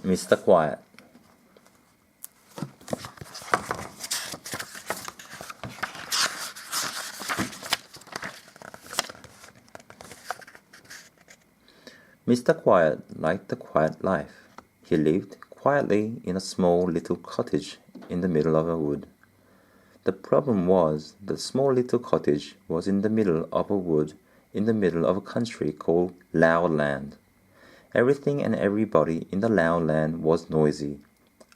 Mr. Quiet. Mr. Quiet liked a quiet life. He lived quietly in a small little cottage in the middle of a wood. The problem was the small little cottage was in the middle of a wood in the middle of a country called Loudland. Everything and everybody in the Loudland was noisy.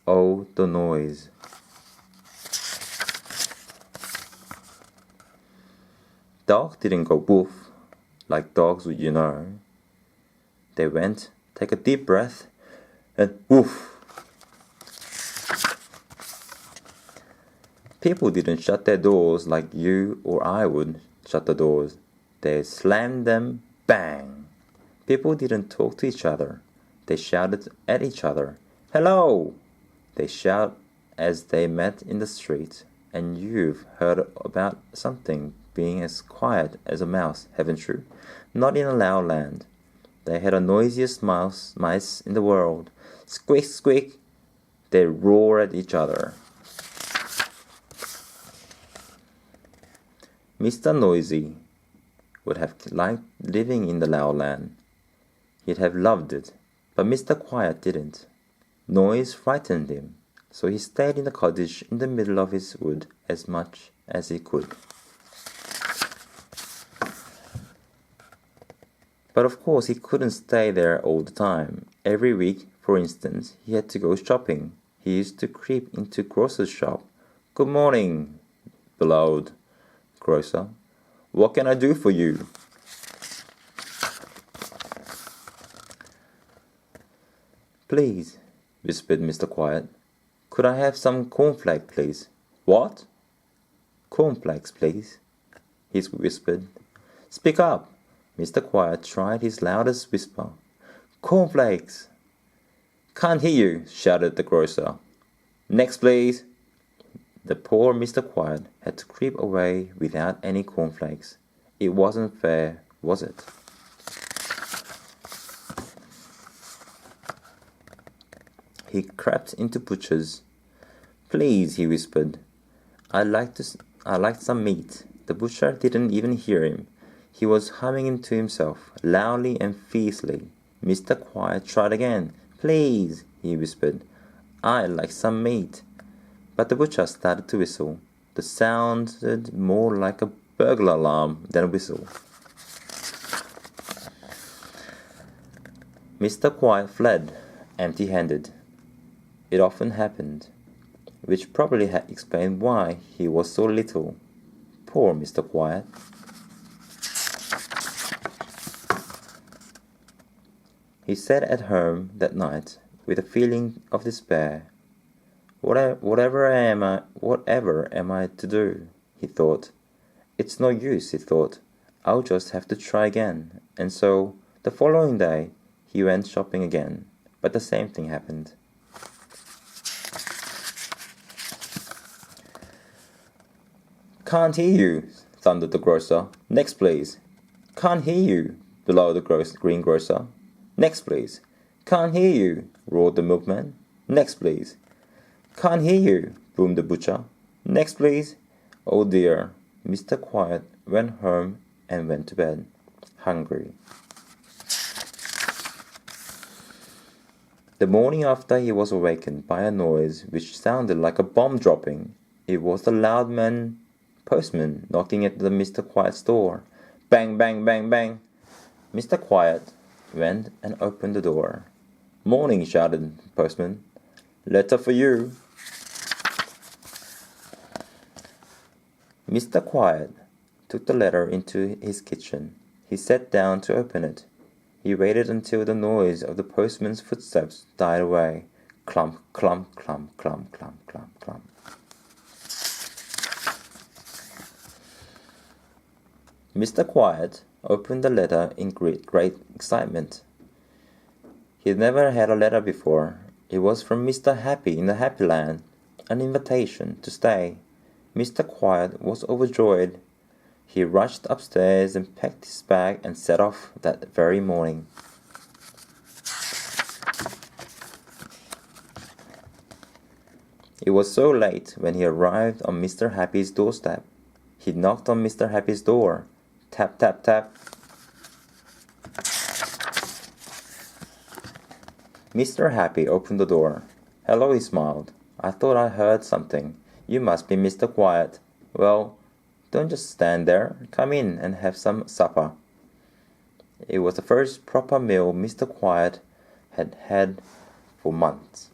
Oh, the noise! Dogs didn't go woof like dogs would, you know. They went, take a deep breath, and woof. People didn't shut their doors like you or I would shut the doors. They slammed them, bang. People didn't talk to each other. They shouted at each other. Hello! They shout as they met in the street. And you've heard about something being as quiet as a mouse, haven't you? Not in a loud land. They had the noisiest mice in the world. Squeak, squeak. They roar at each other. Mr. Noisy would have liked living in the loud land. He'd have loved it, but Mr. Quiet didn't. Noise frightened him, so he stayed in the cottage in the middle of his wood as much as he could. But of course he couldn't stay there all the time. Every week, for instance, he had to go shopping. He used to creep into grocer's shop. "Good morning," bellowed grocer. "What can I do for you?" "Please," whispered Mr. Quiet. "Could I have some cornflakes, please?" "What?" "Cornflakes, please," he whispered. "Speak up." Mr. Quiet tried his loudest whisper. "Cornflakes." "Can't hear you," shouted the grocer. "Next, please." The poor Mr. Quiet had to creep away without any cornflakes. It wasn't fair, was it? He crept into butcher's. "Please," he whispered. I'd like some meat." The butcher didn't even hear him. He was humming to himself, loudly and fiercely. Mr. Quiet tried again. "Please," he whispered. "I'd like some meat." But the butcher started to whistle. The sound sounded more like a burglar alarm than a whistle. Mr. Quiet fled, empty-handed. It often happened, which probably explained why he was so little. Poor Mr. Quiet. He sat at home that night with a feeling of despair. Whatever am I to do? He thought. It's no use, he thought. I'll just have to try again. And so, the following day, he went shopping again. But the same thing happened. "Can't hear you," thundered the grocer. "Next, please." "Can't hear you," bellowed the greengrocer. "Next, please." "Can't hear you," roared the milkman. "Next, please." "Can't hear you," boomed the butcher. "Next, please." Oh dear, Mr. Quiet went home and went to bed, hungry. The morning after, he was awakened by a noise which sounded like a bomb dropping. It was the postman knocking at the Mr. Quiet's door. Bang, bang, bang, bang. Mr. Quiet went and opened the door. "Morning," shouted the postman. "Letter for you." Mr. Quiet took the letter into his kitchen. He sat down to open it. He waited until the noise of the postman's footsteps died away. Clump, clump, clump, clump, clump, clump, clump. Mr. Quiet opened the letter in great excitement. He had never had a letter before. It was from Mr. Happy in the Happy Land, an invitation to stay. Mr. Quiet was overjoyed. He rushed upstairs and packed his bag and set off that very morning. It was so late when he arrived on Mr. Happy's doorstep. He knocked on Mr. Happy's door. Tap, tap, tap. Mr. Happy opened the door. Hello, he smiled. I thought I heard something. You must be Mr. Quiet. Well, don't just stand there. Come in and have some supper. It was the first proper meal Mr. Quiet had had for months.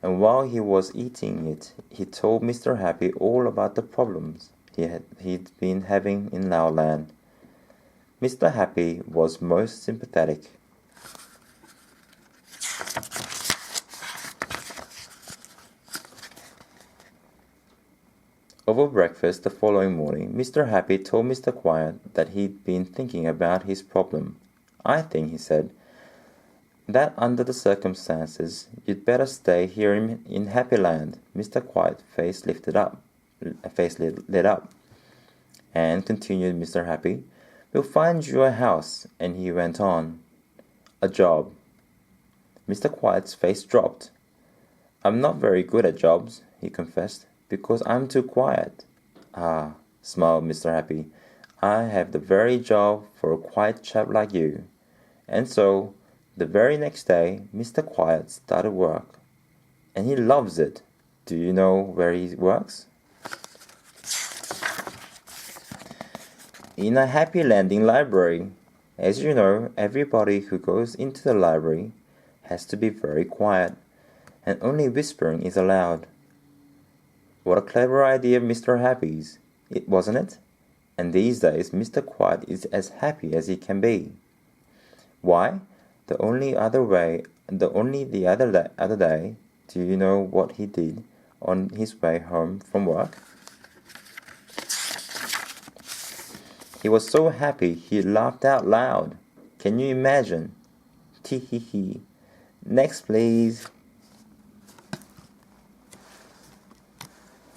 And while he was eating it, he told Mr. Happy all about the problems he'd been having in Lauland. Mr. Happy was most sympathetic. Over breakfast the following morning, Mr. Happy told Mr. Quiet that he'd been thinking about his problem. I think, he said, that under the circumstances, you'd better stay here in Happyland. Mr. Quiet's face lit up. And continued Mr. Happy, we'll find you a house. And he went on, a job. Mr. Quiet's face dropped. I'm not very good at jobs, he confessed, because I'm too quiet. Ah, smiled Mr. Happy, I have the very job for a quiet chap like you. And so, the very next day, Mr. Quiet started work. And he loves it. Do you know where he works? In a Happy Landing library. As you know, everybody who goes into the library has to be very quiet, and only whispering is allowed. What a clever idea of Mr. Happy's, wasn't it? And these days Mr. Quiet is as happy as he can be. Why? The other day, do you know what he did on his way home from work? He was so happy he laughed out loud. Can you imagine? Tee hee hee. Next, please.